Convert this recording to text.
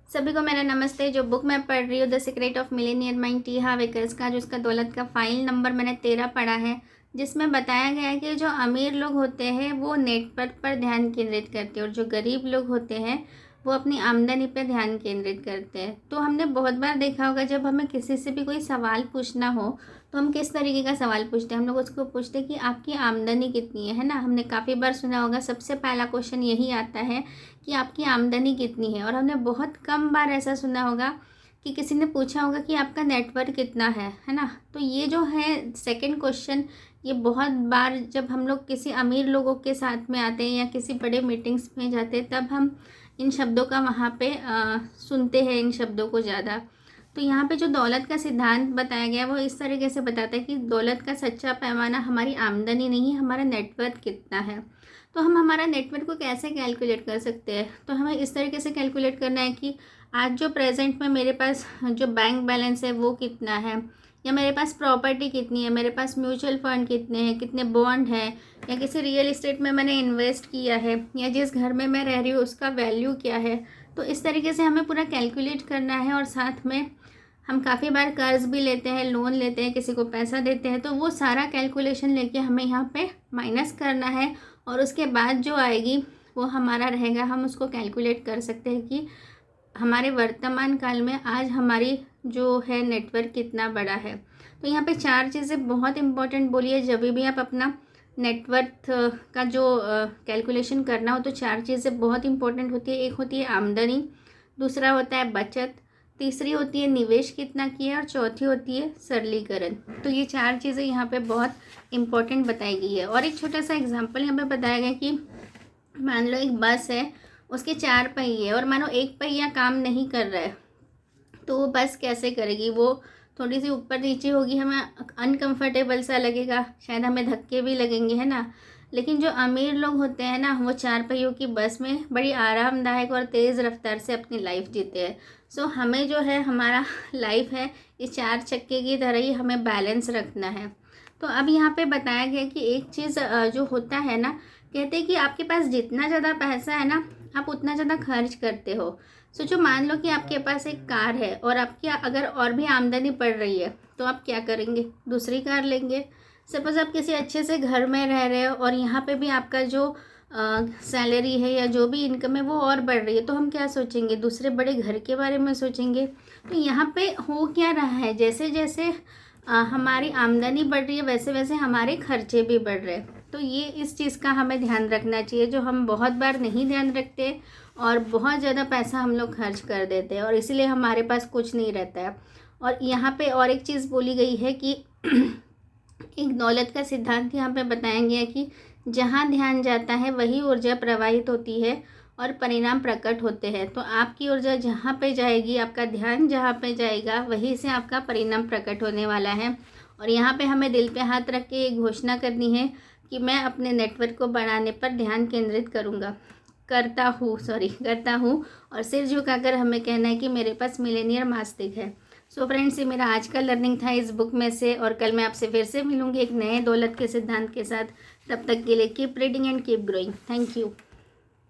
सभी को मेरा नमस्ते। जो बुक मैं पढ़ रही हूँ the secret of Millionaire mind T हार्व acres का, जो उसका दौलत का फाइल नंबर मैंने 13 पढ़ा है, जिसमें बताया गया है कि जो अमीर लोग होते हैं वो नेटवर्थ पर ध्यान केंद्रित करते हैं और जो गरीब लोग होते हैं वो अपनी आमदनी पर ध्यान केंद्रित करते हैं। तो हमने बहुत बार देखा होगा जब हमें किसी से भी कोई सवाल पूछना हो तो हम किस तरीके का सवाल पूछते हैं। हम लोग उसको पूछते हैं कि आपकी आमदनी कितनी है ना। हमने काफ़ी बार सुना होगा, सबसे पहला क्वेश्चन यही आता है कि आपकी आमदनी कितनी है। और हमने बहुत कम बार ऐसा सुना होगा कि किसी ने पूछा होगा कि आपका नेटवर्थ कितना है ना। तो ये जो है सेकंड क्वेश्चन, ये बहुत बार जब हम लोग किसी अमीर लोगों के साथ में आते हैं या किसी बड़े मीटिंग्स में जाते हैं तब हम इन शब्दों का वहाँ पे सुनते हैं, इन शब्दों को ज़्यादा। तो यहाँ पे जो दौलत का सिद्धांत बताया गया है वो इस तरीके से बताता है कि दौलत का सच्चा पैमाना हमारी आमदनी नहीं, हमारा नेटवर्थ कितना है। तो हम हमारा नेटवर्थ को कैसे कैलकुलेट कर सकते हैं, तो हमें इस तरीके से कैलकुलेट करना है कि आज जो प्रेजेंट में मेरे पास जो बैंक बैलेंस है वो कितना है, या मेरे पास प्रॉपर्टी कितनी है, मेरे पास म्यूचुअल फंड कितने हैं, कितने बॉन्ड हैं, या किसी रियल इस्टेट में मैंने इन्वेस्ट किया है, या जिस घर में मैं रह रही हूँ उसका वैल्यू क्या है। तो इस तरीके से हमें पूरा कैलकुलेट करना है। और साथ में हम काफ़ी बार कर्ज भी लेते हैं, लोन लेते हैं, किसी को पैसा देते हैं, तो वो सारा कैलकुलेशन लेके हमें यहाँ पे माइनस करना है और उसके बाद जो आएगी वो हमारा रहेगा। हम उसको कैलकुलेट कर सकते हैं कि हमारे वर्तमान काल में आज हमारी जो है नेटवर्क कितना बड़ा है। तो यहाँ पे 4 चीज़ें बहुत इंपॉर्टेंट बोली है। जब भी आप अपना नेटवर्थ का जो कैलकुलेशन करना हो तो 4 चीज़ें बहुत इंपॉर्टेंट होती है। एक होती है आमदनी, दूसरा होता है बचत, तीसरी होती है निवेश कितना किया, और चौथी होती है सरलीकरण। तो ये 4 चीज़ें यहाँ पे बहुत इंपॉर्टेंट बताई गई है। और एक छोटा सा एग्जांपल यहाँ पे बताया गया कि मान लो एक बस है, उसके 4 पहिए और मानो एक पहिया काम नहीं कर रहा है, तो वो बस कैसे करेगी। वो थोड़ी सी ऊपर नीचे होगी, हमें अनकंफर्टेबल सा लगेगा, शायद हमें धक्के भी लगेंगे, है ना। लेकिन जो अमीर लोग होते हैं ना, वो 4 पहियों की बस में बड़ी आरामदायक और तेज़ रफ्तार से अपनी लाइफ जीते हैं। सो हमें जो है हमारा लाइफ है इस 4 चक्के की तरह ही हमें बैलेंस रखना है। तो अब यहाँ पे बताया गया कि एक चीज़ जो होता है ना, कहते हैं कि आपके पास जितना ज़्यादा पैसा है ना आप उतना ज़्यादा खर्च करते हो। सोचो, मान लो कि आपके पास एक कार है और आपकी अगर और भी आमदनी बढ़ रही है तो आप क्या करेंगे, दूसरी कार लेंगे। सपोज़ आप किसी अच्छे से घर में रह रहे हो और यहाँ पे भी आपका जो सैलरी है या जो भी इनकम है वो और बढ़ रही है, तो हम क्या सोचेंगे, दूसरे बड़े घर के बारे में सोचेंगे। तो यहाँ पे हो क्या रहा है, जैसे जैसे हमारी आमदनी बढ़ रही है वैसे वैसे हमारे खर्चे भी बढ़ रहे हैं। तो ये इस चीज़ का हमें ध्यान रखना चाहिए, जो हम बहुत बार नहीं ध्यान रखते और बहुत ज़्यादा पैसा हम लोग खर्च कर देते हैं और इसीलिए हमारे पास कुछ नहीं रहता है। और यहाँ पे और एक चीज़ बोली गई है कि एक दौलत का सिद्धांत यहाँ पे बताया गया है कि जहाँ ध्यान जाता है वही ऊर्जा प्रवाहित होती है और परिणाम प्रकट होते हैं। तो आपकी ऊर्जा जहाँ पे जाएगी, आपका ध्यान जहाँ पे जाएगा, वहीं से आपका परिणाम प्रकट होने वाला है। और यहाँ पे हमें दिल पे हाथ रख के एक घोषणा करनी है कि मैं अपने नेटवर्क को बढ़ाने पर ध्यान केंद्रित करता हूँ और सिर झुकाकर हमें कहना है कि मेरे पास मिलेनियर मस्तिष्क है। सो फ्रेंड्स, ये मेरा आज का लर्निंग था इस बुक में से, और कल मैं आपसे फिर से मिलूंगी एक नए दौलत के सिद्धांत के साथ। तब तक के लिए keep reading and keep growing. Thank you.